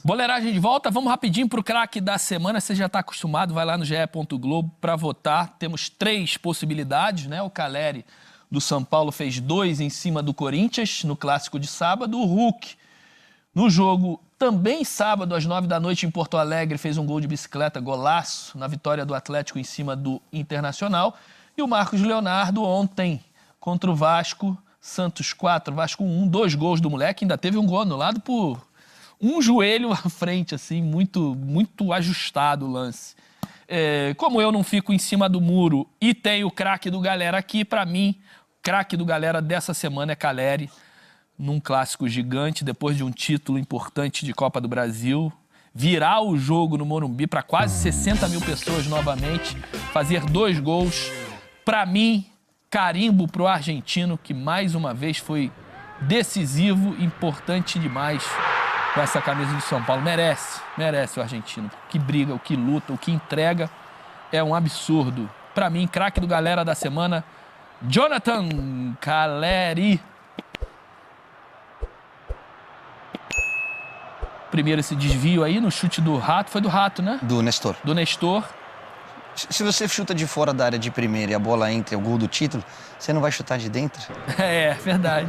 Boleiragem de volta, vamos rapidinho pro craque da semana. Você já está acostumado, vai lá no ge.globo para votar. Temos 3 possibilidades, né? O Caleri do São Paulo fez 2 em cima do Corinthians no clássico de sábado. O Hulk, no jogo também sábado às 9 da noite em Porto Alegre, fez um gol de bicicleta, golaço, na vitória do Atlético em cima do Internacional. E o Marcos Leonardo ontem contra o Vasco, Santos 4, Vasco 1, 2 gols do moleque. Ainda teve um gol anulado por um joelho à frente, assim, muito ajustado o lance. Como eu não fico em cima do muro e tenho o craque do Galera aqui, para mim, o craque do Galera dessa semana é Caleri, num clássico gigante, depois de um título importante de Copa do Brasil, virar o jogo no Morumbi para quase 60 mil pessoas novamente, fazer 2 gols. Para mim, carimbo pro argentino, que mais uma vez foi decisivo, importante demais com essa camisa do São Paulo. Merece o argentino. O que briga, o que luta, o que entrega é um absurdo. Para mim, craque do Galera da semana, Jonathan Caleri. Primeiro esse desvio aí no chute do Rato. Foi do Rato, né? Do Nestor. Do Nestor. Se você chuta de fora da área de primeira e a bola entra, é o gol do título, você não vai chutar de dentro? É, verdade.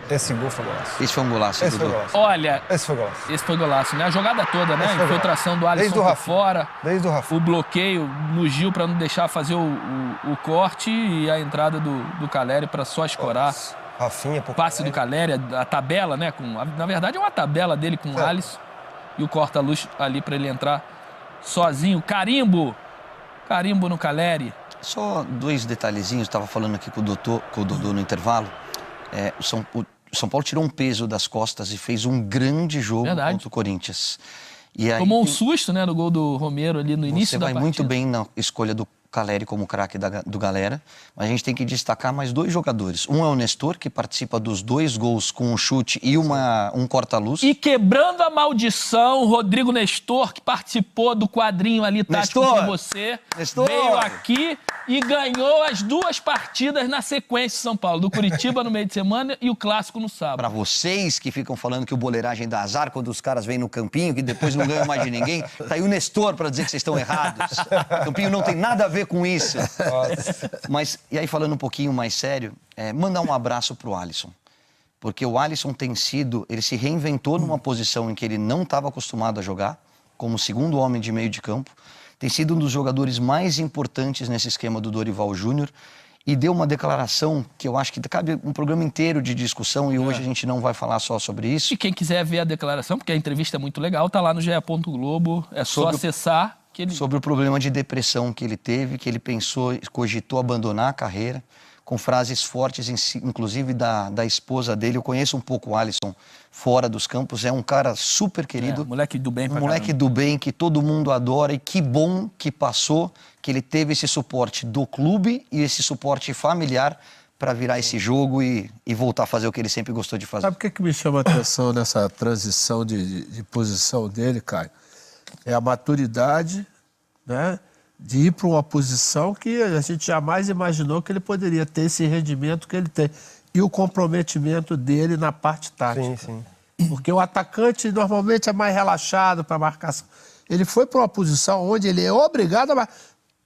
Esse gol foi golaço. Esse foi um golaço, Esse foi Dudu. golaço. Olha, Esse foi golaço. esse foi golaço, né? A jogada toda, né? Infiltração do Alisson por fora. Desde o Rafa. O bloqueio no Gil para não deixar fazer o corte e a entrada do Caleri para só escorar. Rafinha, O passe do Caleri, a tabela, né? Na verdade é uma tabela dele com o Alisson. E o corta-luz ali para ele entrar sozinho. Carimbo no Caleri. Só 2 detalhezinhos, estava falando aqui com o Dodô no intervalo. O São Paulo tirou um peso das costas e fez um grande jogo contra o Corinthians. E aí, tomou um susto, né, no gol do Romero ali no início da partida. Você vai muito bem na escolha do Caleri como craque do Galera, mas a gente tem que destacar mais 2 jogadores. Um é o Nestor, que participa dos 2 gols com um chute e um corta-luz. E quebrando a maldição, Rodrigo Nestor, que participou do quadrinho ali tático com você, veio aqui e ganhou as 2 partidas na sequência, São Paulo, do Curitiba no meio de semana e o clássico no sábado. Para vocês que ficam falando que o boleiragem dá azar quando os caras vêm no campinho, que depois não ganham mais de ninguém, tá aí o Nestor para dizer que vocês estão errados. O campinho não tem nada a ver com isso. Mas, e aí falando um pouquinho mais sério, mandar um abraço pro Alisson. Porque o Alisson ele se reinventou numa posição em que ele não estava acostumado a jogar, como segundo homem de meio de campo. Tem sido um dos jogadores mais importantes nesse esquema do Dorival Júnior e deu uma declaração que eu acho que cabe um programa inteiro de discussão e hoje a gente não vai falar só sobre isso. E quem quiser ver a declaração, porque a entrevista é muito legal, tá lá no ge.globo, é só acessar. Sobre o problema de depressão que ele teve, que ele cogitou abandonar a carreira, com frases fortes, inclusive da esposa dele. Eu conheço um pouco o Alisson fora dos campos, é um cara super querido. Moleque do bem pra moleque caramba. do bem, que todo mundo adora, e que bom que passou, que ele teve esse suporte do clube e esse suporte familiar para virar esse jogo e voltar a fazer o que ele sempre gostou de fazer. Sabe o que me chama a atenção nessa transição de posição dele, Caio? É a maturidade, né, de ir para uma posição que a gente jamais imaginou que ele poderia ter esse rendimento que ele tem. E o comprometimento dele na parte tática. Sim. Porque o atacante normalmente é mais relaxado para marcação. Ele foi para uma posição onde ele é obrigado a...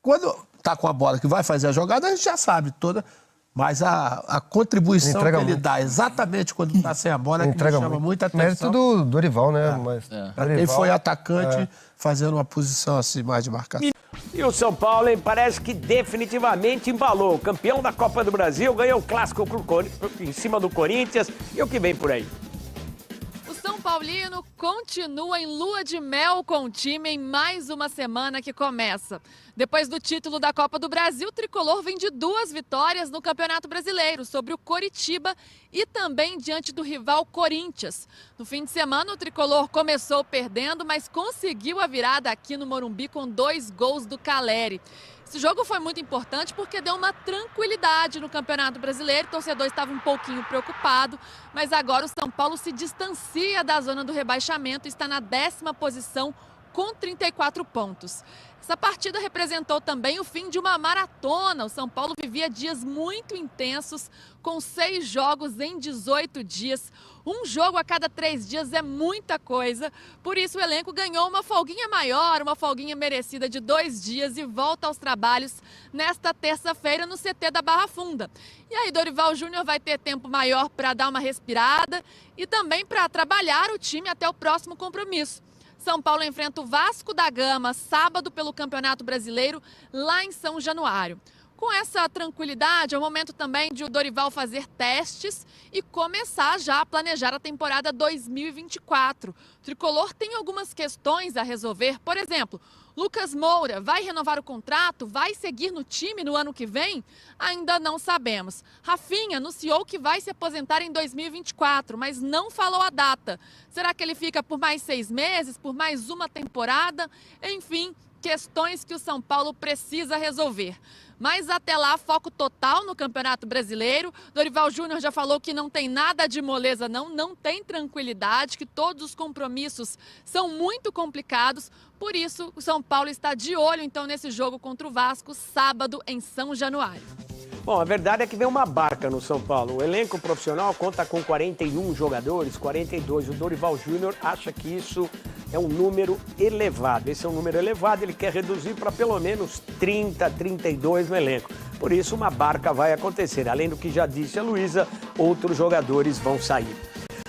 Quando está com a bola que vai fazer a jogada, a gente já sabe toda... Mas a contribuição que ele dá exatamente quando está sem a bola é que me chama muita atenção. Mérito do Dorival, né? Ele foi atacante fazendo uma posição assim mais de marcação. E o São Paulo, hein, parece que definitivamente embalou. O campeão da Copa do Brasil ganhou o clássico em cima do Corinthians. E o que vem por aí? O São Paulino continua em lua de mel com o time em mais uma semana que começa. Depois do título da Copa do Brasil, o tricolor vem de 2 vitórias no Campeonato Brasileiro, sobre o Coritiba e também diante do rival Corinthians. No fim de semana, o tricolor começou perdendo, mas conseguiu a virada aqui no Morumbi com 2 gols do Caleri. Esse jogo foi muito importante porque deu uma tranquilidade no Campeonato Brasileiro. O torcedor estava um pouquinho preocupado, mas agora o São Paulo se distancia da zona do rebaixamento e está na 10ª posição com 34 pontos. Essa partida representou também o fim de uma maratona. O São Paulo vivia dias muito intensos, com 6 jogos em 18 dias. Um jogo a cada 3 dias é muita coisa. Por isso o elenco ganhou uma folguinha maior, uma folguinha merecida de 2 dias e volta aos trabalhos nesta terça-feira no CT da Barra Funda. E aí Dorival Júnior vai ter tempo maior para dar uma respirada e também para trabalhar o time até o próximo compromisso. São Paulo enfrenta o Vasco da Gama sábado pelo Campeonato Brasileiro lá em São Januário. Com essa tranquilidade, é o momento também de o Dorival fazer testes e começar já a planejar a temporada 2024. O Tricolor tem algumas questões a resolver. Por exemplo, Lucas Moura vai renovar o contrato? Vai seguir no time no ano que vem? Ainda não sabemos. Rafinha anunciou que vai se aposentar em 2024, mas não falou a data. Será que ele fica por mais 6 meses, por mais uma temporada? Enfim, questões que o São Paulo precisa resolver. Mas até lá, foco total no Campeonato Brasileiro. Dorival Júnior já falou que não tem nada de moleza, não tem tranquilidade, que todos os compromissos são muito complicados. Por isso, o São Paulo está de olho, então, nesse jogo contra o Vasco, sábado, em São Januário. Bom, a verdade é que vem uma barca no São Paulo. O elenco profissional conta com 41 jogadores, 42. O Dorival Júnior acha que isso é um número elevado. Esse é um número elevado, ele quer reduzir para pelo menos 30, 32 no elenco. Por isso, uma barca vai acontecer. Além do que já disse a Luísa, outros jogadores vão sair.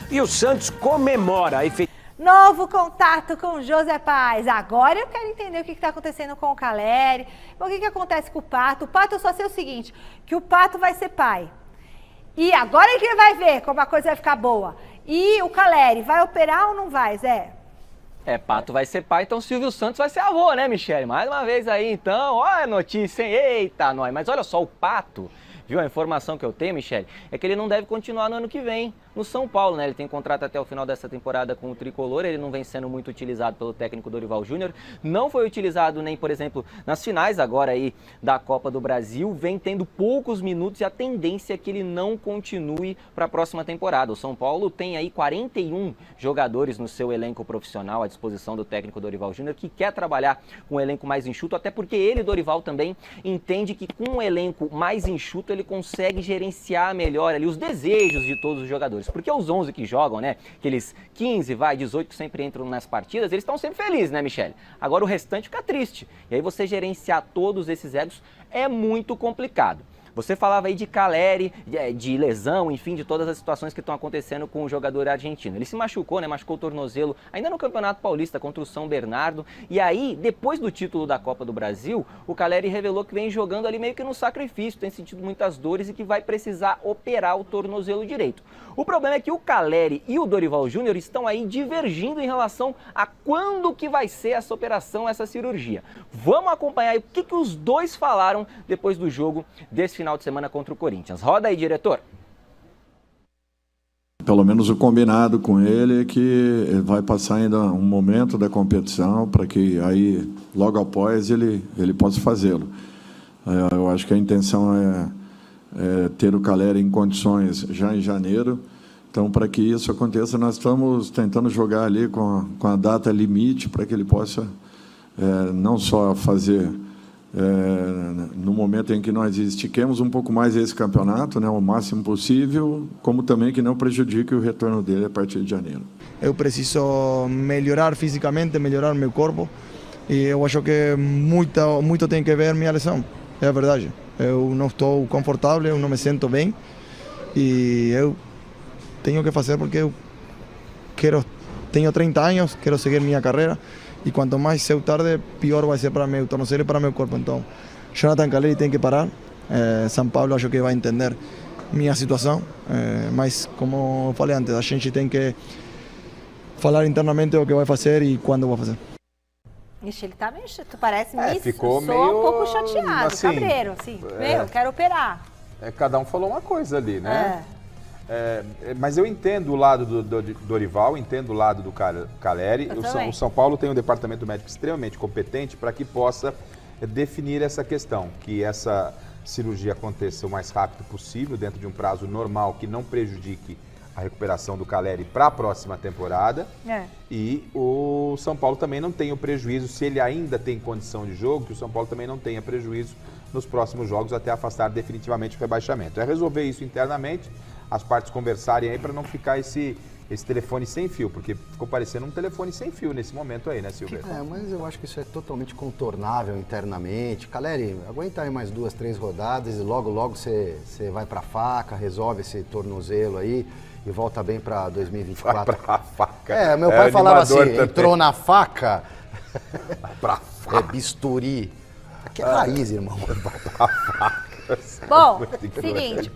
E o Santos comemora a efetiva... Novo contato com José Paz. Agora eu quero entender o que está acontecendo com o Caleri. O que acontece com o Pato. O Pato, eu só sei o seguinte, que o Pato vai ser pai. E agora é que ele vai ver como a coisa vai ficar boa. E o Caleri, vai operar ou não vai, Zé? Pato vai ser pai, então Silvio Santos vai ser avô, né, Michele? Mais uma vez aí, então, olha a notícia, hein? Eita, nós. Mas olha só, o Pato, viu, a informação que eu tenho, Michele, é que ele não deve continuar no ano que vem no São Paulo, né? Ele tem contrato até o final dessa temporada com o Tricolor, ele não vem sendo muito utilizado pelo técnico Dorival Júnior, não foi utilizado nem, por exemplo, nas finais agora aí da Copa do Brasil, vem tendo poucos minutos e a tendência é que ele não continue para a próxima temporada. O São Paulo tem aí 41 jogadores no seu elenco profissional à disposição do técnico Dorival Júnior, que quer trabalhar com um elenco mais enxuto, até porque ele, Dorival, também entende que com um elenco mais enxuto ele consegue gerenciar melhor ali os desejos de todos os jogadores. Porque os 11 que jogam, né, aqueles 15, 18 que sempre entram nas partidas, eles estão sempre felizes, né, Michele? Agora o restante fica triste. E aí você gerenciar todos esses egos é muito complicado. Você falava aí de Caleri, de lesão, enfim, de todas as situações que estão acontecendo com o jogador argentino. Ele se machucou, né? Machucou o tornozelo ainda no Campeonato Paulista contra o São Bernardo. E aí, depois do título da Copa do Brasil, o Caleri revelou que vem jogando ali meio que no sacrifício, tem sentido muitas dores e que vai precisar operar o tornozelo direito. O problema é que o Caleri e o Dorival Júnior estão aí divergindo em relação a quando que vai ser essa operação, essa cirurgia. Vamos acompanhar aí o que os dois falaram depois do jogo desse final de semana contra o Corinthians. Roda aí, diretor. Pelo menos o combinado com ele é que ele vai passar ainda um momento da competição para que aí, logo após, ele possa fazê-lo. Eu acho que a intenção é ter o Caleri em condições já em janeiro. Então, para que isso aconteça, nós estamos tentando jogar ali com a data limite para que ele possa não só fazer no momento em que nós estiquemos um pouco mais esse campeonato, né, o máximo possível, como também que não prejudique o retorno dele a partir de janeiro. Eu preciso melhorar fisicamente, melhorar meu corpo, e eu acho que muito tem que ver minha lesão, é a verdade. Eu não estou confortável, eu não me sinto bem, e eu tenho que fazer porque eu tenho 30 anos, quero seguir minha carreira, e quanto mais cedo tarde, pior vai ser para meu tornozelo e para meu corpo. Então, Jonathan Caleri tem que parar. São Paulo acho que vai entender minha situação, mas como eu falei antes, a gente tem que falar internamente o que vai fazer e quando vai fazer. Ixi, ele tá meio chato, parece ficou um meio pouco chateado, assim, cabreiro, assim, quero operar. Cada um falou uma coisa ali, né? Mas eu entendo o lado do Dorival, entendo o lado do Caleri. O São Paulo tem um departamento médico extremamente competente para que possa definir essa questão, que essa cirurgia aconteça o mais rápido possível, dentro de um prazo normal, que não prejudique a recuperação do Calleri para a próxima temporada. E o São Paulo também não tem o prejuízo, se ele ainda tem condição de jogo, que o São Paulo também não tenha prejuízo nos próximos jogos até afastar definitivamente o rebaixamento. É resolver isso internamente, as partes conversarem aí para não ficar esse telefone sem fio, porque ficou parecendo um telefone sem fio nesse momento aí, né, Silvio? Mas eu acho que isso é totalmente contornável internamente. Calleri, aguenta aí mais 2, 3 rodadas e logo você vai pra faca, resolve esse tornozelo aí e volta bem pra 2024. Vai pra faca. Meu pai falava assim, também. entrou na faca, pra faca. É bisturi. Aqui é raiz, irmão. Pra faca. Bom, seguinte,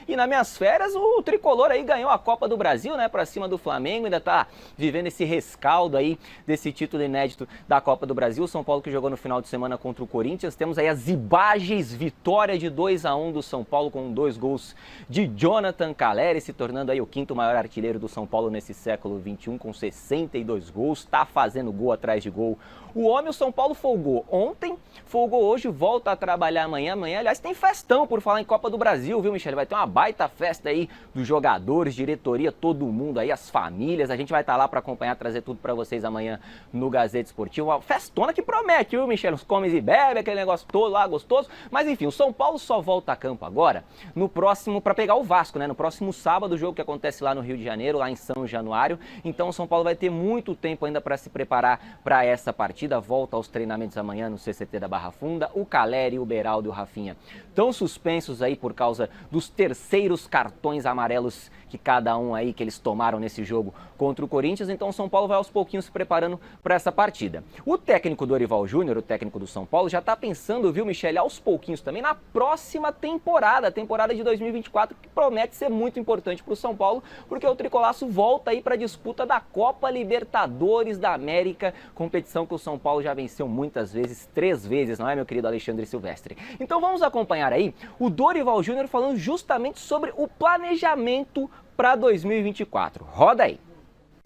E nas minhas férias, o Tricolor aí ganhou a Copa do Brasil, né, pra cima do Flamengo, ainda tá vivendo esse rescaldo aí desse título inédito da Copa do Brasil. O São Paulo que jogou no final de semana contra o Corinthians. Temos aí as Ibagens, vitória de 2-1 do São Paulo com 2 gols de Jonathan Calleri, se tornando aí o 5º maior artilheiro do São Paulo nesse século XXI, com 62 gols, tá fazendo gol atrás de gol. O homem, o São Paulo folgou ontem, folgou hoje, volta a trabalhar amanhã. Amanhã, aliás, tem festão por falar em Copa do Brasil, viu, Michele? Vai ter uma baita festa aí dos jogadores, diretoria, todo mundo aí, as famílias. A gente vai estar lá para acompanhar, trazer tudo para vocês amanhã no Gazeta Esportivo. Uma festona que promete, viu, Michele? Os comes e bebe, aquele negócio todo lá, gostoso. Mas enfim, o São Paulo só volta a campo agora no próximo, para pegar o Vasco, né? No próximo sábado, o jogo que acontece lá no Rio de Janeiro, lá em São Januário. Então o São Paulo vai ter muito tempo ainda para se preparar para essa partida. Volta aos treinamentos amanhã no CCT da Barra Funda. O Calleri, o Beraldo e o Rafinha estão suspensos aí por causa dos terceiros cartões amarelos que cada um aí que eles tomaram nesse jogo contra o Corinthians. Então o São Paulo vai aos pouquinhos se preparando para essa partida. O técnico Dorival Júnior, o técnico do São Paulo, já está pensando, viu, Michele, aos pouquinhos também na próxima temporada, a temporada de 2024, que promete ser muito importante para o São Paulo, porque o Tricolaço volta aí para a disputa da Copa Libertadores da América, competição que o São Paulo já venceu muitas vezes, 3 vezes, não é, meu querido Alexandre Silvestre? Então vamos acompanhar aí o Dorival Júnior falando justamente sobre o planejamento para 2024. Roda aí.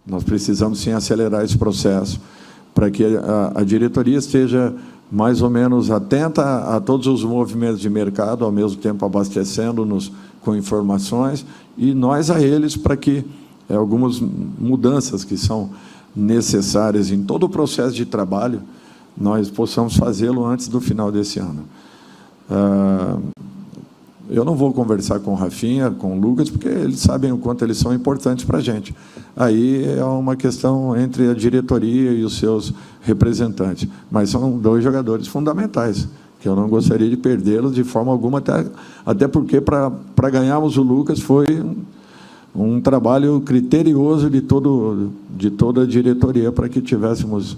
Nós precisamos sim acelerar esse processo para que a diretoria esteja mais ou menos atenta a todos os movimentos de mercado, ao mesmo tempo abastecendo-nos com informações e nós a eles para que algumas mudanças que são necessárias em todo o processo de trabalho nós possamos fazê-lo antes do final desse ano. Eu não vou conversar com o Rafinha, com o Lucas, porque eles sabem o quanto eles são importantes para a gente. Aí é uma questão entre a diretoria e os seus representantes. Mas são 2 jogadores fundamentais, que eu não gostaria de perdê-los de forma alguma, até porque para ganharmos o Lucas foi um trabalho criterioso de toda a diretoria para que tivéssemos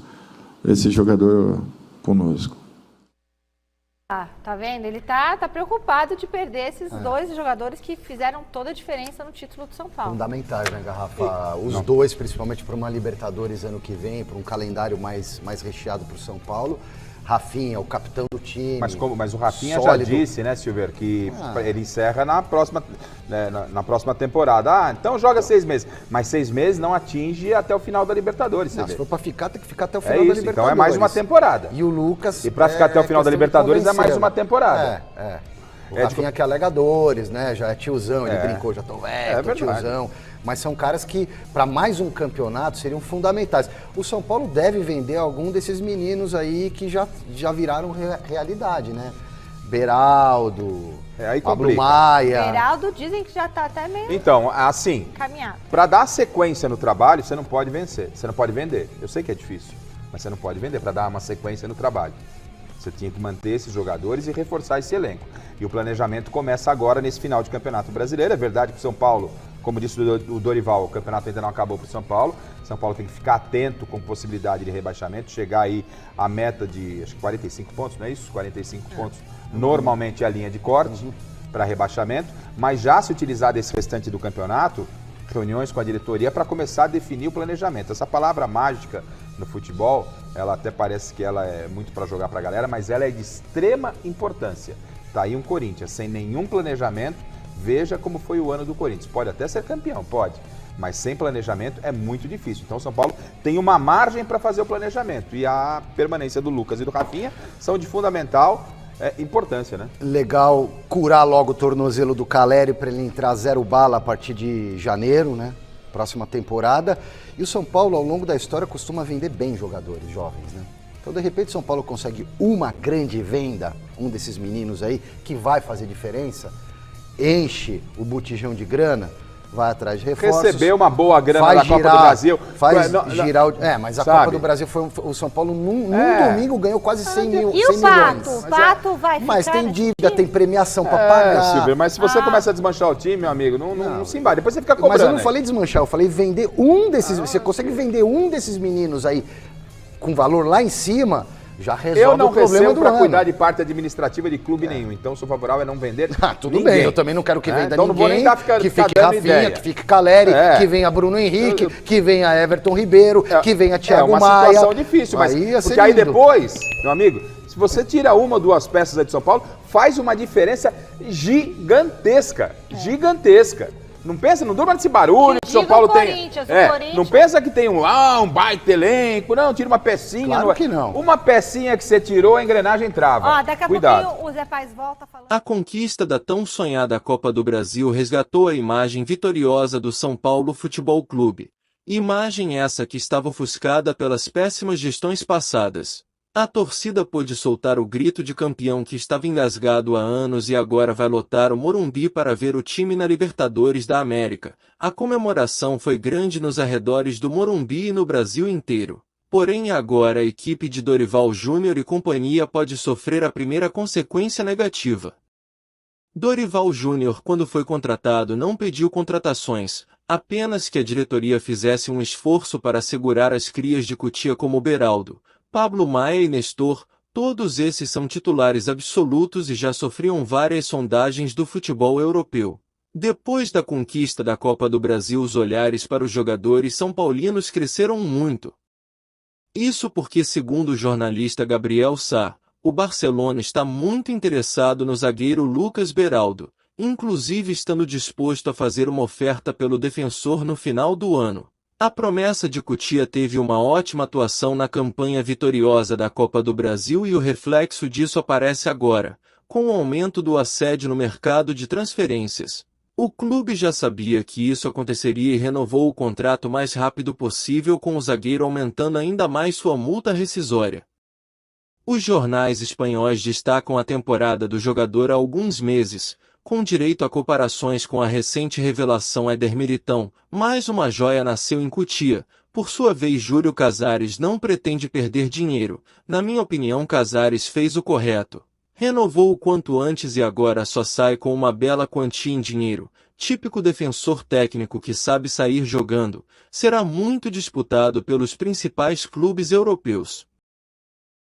esse jogador conosco. Tá vendo? Ele tá preocupado de perder esses 2 jogadores que fizeram toda a diferença no título do São Paulo. Fundamentais, né, Garrafa? Os 2, principalmente para uma Libertadores ano que vem, para um calendário mais recheado para o São Paulo. Rafinha, o capitão do time. Mas o Rafinha sólido. já disse, né, Silver, que ele encerra na próxima temporada. Então joga 6 meses. Mas 6 meses não atinge até o final da Libertadores. Não, se for para ficar, tem que ficar até o final da Libertadores. Então é mais uma temporada. E o Lucas. E para ficar até o final da Libertadores é mais uma temporada. O Rafinha que é alegadores, né? Já é tiozão, ele brincou, já tô velho, tiozão. Mas são caras que, para mais um campeonato, seriam fundamentais. O São Paulo deve vender algum desses meninos aí que já viraram realidade, né? Beraldo, Pablo Maia. Beraldo dizem que já tá até meio Então, assim, caminhado. Para dar sequência no trabalho, você não pode vencer, você não pode vender. Eu sei que é difícil, mas você não pode vender para dar uma sequência no trabalho. Você tinha que manter esses jogadores e reforçar esse elenco. E o planejamento começa agora nesse final de Campeonato Brasileiro. É verdade que o São Paulo, como disse o Dorival, o campeonato ainda não acabou para o São Paulo. São Paulo tem que ficar atento com possibilidade de rebaixamento, chegar aí à meta de, acho que 45 pontos, não é isso? 45 pontos, normalmente é a linha de corte para rebaixamento, mas já se utilizar desse restante do campeonato, reuniões com a diretoria para começar a definir o planejamento. Essa palavra mágica no futebol, ela até parece que ela é muito para jogar para a galera, mas ela é de extrema importância. Tá aí um Corinthians sem nenhum planejamento, veja como foi o ano do Corinthians. Pode até ser campeão, pode, mas sem planejamento é muito difícil. Então o São Paulo tem uma margem para fazer o planejamento e a permanência do Lucas e do Rafinha são de fundamental importância, né? Legal curar logo o tornozelo do Calleri para ele entrar 0 bala a partir de janeiro, né? Próxima temporada. E o São Paulo, ao longo da história, costuma vender bem jogadores jovens, né? Então, de repente, o São Paulo consegue uma grande venda, um desses meninos aí, que vai fazer diferença, enche o botijão de grana, vai atrás de reforços. Recebeu uma boa grana da Copa do Brasil. Girar mas a Copa do Brasil foi o São Paulo num domingo ganhou quase 100 milhões. E o Pato? O Pato vai ficar... Mas tem dívida, tem premiação pra pagar. Silvio, mas se você começa a desmanchar o time, meu amigo, não se embate. Depois você fica cobrando. Mas eu não falei desmanchar, eu falei vender um desses... Você consegue vender um desses meninos aí com valor lá em cima... Já resolve o problema do para cuidar de parte administrativa de clube nenhum, então sou favorável a não vender tudo ninguém. Bem, eu também não quero que venda então ninguém, não vou nem que fique Rafinha, que fique Calleri, que venha Bruno Henrique, que venha Everton Ribeiro, que venha Thiago Maia. É uma situação difícil, mas porque aí depois, meu amigo, se você tira uma ou duas peças aí de São Paulo, faz uma diferença gigantesca, gigantesca. Não pensa, não durma nesse barulho que São Paulo tem. Não pensa que tem um baita elenco, não, tira uma pecinha. Claro que não. Uma pecinha que você tirou, a engrenagem trava. Ó, daqui a pouquinho o Zé Paz volta falando. A conquista da tão sonhada Copa do Brasil resgatou a imagem vitoriosa do São Paulo Futebol Clube. Imagem essa que estava ofuscada pelas péssimas gestões passadas. A torcida pôde soltar o grito de campeão que estava engasgado há anos e agora vai lotar o Morumbi para ver o time na Libertadores da América. A comemoração foi grande nos arredores do Morumbi e no Brasil inteiro. Porém agora a equipe de Dorival Júnior e companhia pode sofrer a primeira consequência negativa. Dorival Júnior, quando foi contratado, não pediu contratações, apenas que a diretoria fizesse um esforço para segurar as crias de Cutia como Beraldo, Pablo Maia e Nestor. Todos esses são titulares absolutos e já sofriam várias sondagens do futebol europeu. Depois da conquista da Copa do Brasil, os olhares para os jogadores são paulinos cresceram muito. Isso porque, segundo o jornalista Gabriel Sá, o Barcelona está muito interessado no zagueiro Lucas Beraldo, inclusive estando disposto a fazer uma oferta pelo defensor no final do ano. A promessa de Cutia teve uma ótima atuação na campanha vitoriosa da Copa do Brasil e o reflexo disso aparece agora, com o aumento do assédio no mercado de transferências. O clube já sabia que isso aconteceria e renovou o contrato o mais rápido possível, com o zagueiro aumentando ainda mais sua multa rescisória. Os jornais espanhóis destacam a temporada do jogador há alguns meses, com direito a comparações com a recente revelação Éder Militão. Mais uma joia nasceu em Cutia. Por sua vez, Júlio Casares não pretende perder dinheiro. Na minha opinião, Casares fez o correto. Renovou o quanto antes e agora só sai com uma bela quantia em dinheiro. Típico defensor técnico que sabe sair jogando. Será muito disputado pelos principais clubes europeus.